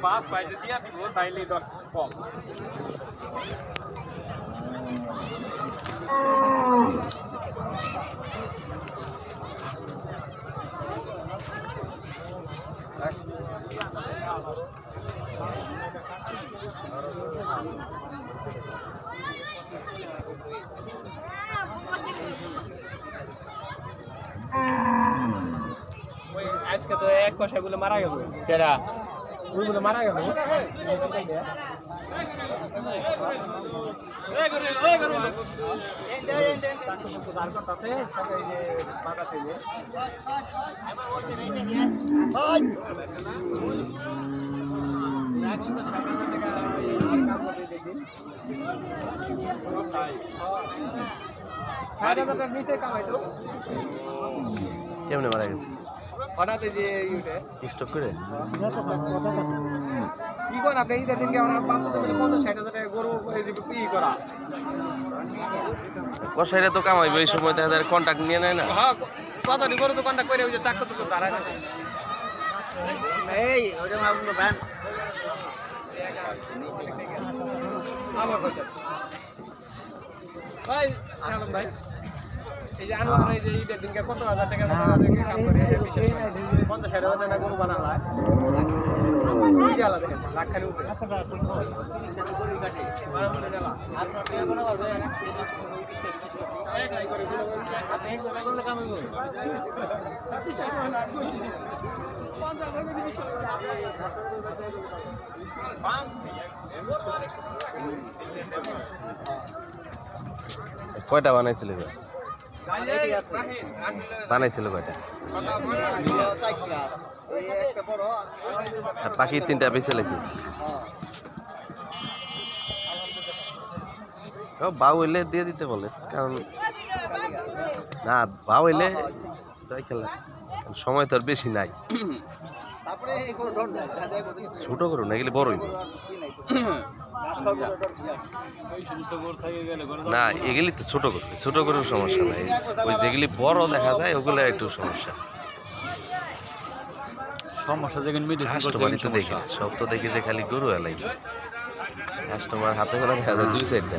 বাস পাইতে দিয়া দিব তাইলে কম আজকে তো এক কষাইগুলো মারা গেল কেরা ওইগুলো মারা গেল কেমনে মারা গেছে হঠাৎ যে স্টপ করে কি করেন আপনি ঈদের দিনকে আমরা 50-60,000 টাকা গরু ই করা কষাইরা তো কামাইবে এই সময় তাদের কন্ট্যাক্ট নিয়ে নেয় না হ্যাঁ কতটি গরু তো কন্ট্যাক্ট করে ওই যে চাকর তো দাঁড়ায় না এই ওটা মাগুলো ভ্যান আমার কথা ভাই সালাম ভাই এই যে আনোয়ার এই যে ঈদের দিনকে কত হাজার টাকা কাম করে 50-60,000 টাকা গরু বানালা কি আলা দেখেন লাখখানি উপরে কয়টা বানাইছিল বানাইছিল কয়টা বাকি 3টা বেঁচে লেছি বাউ হইলে দিয়ে দিতে বলে কারণ না বাউ হইলে খেলা সময় তো আর বেশি নাই ছোট করুন না গেলে বড়ই না এগুলি তো ছোট করবে ছোট করার সমস্যা নাই ওই যেগুলি বড় দেখা যায় ওগুলো একটু সমস্যা কাস্টমারই তো দেখি সব তো দেখি যে খালি গরু এলাই কাস্টমার হাতে করে দেখা যায় 2 সাইডটা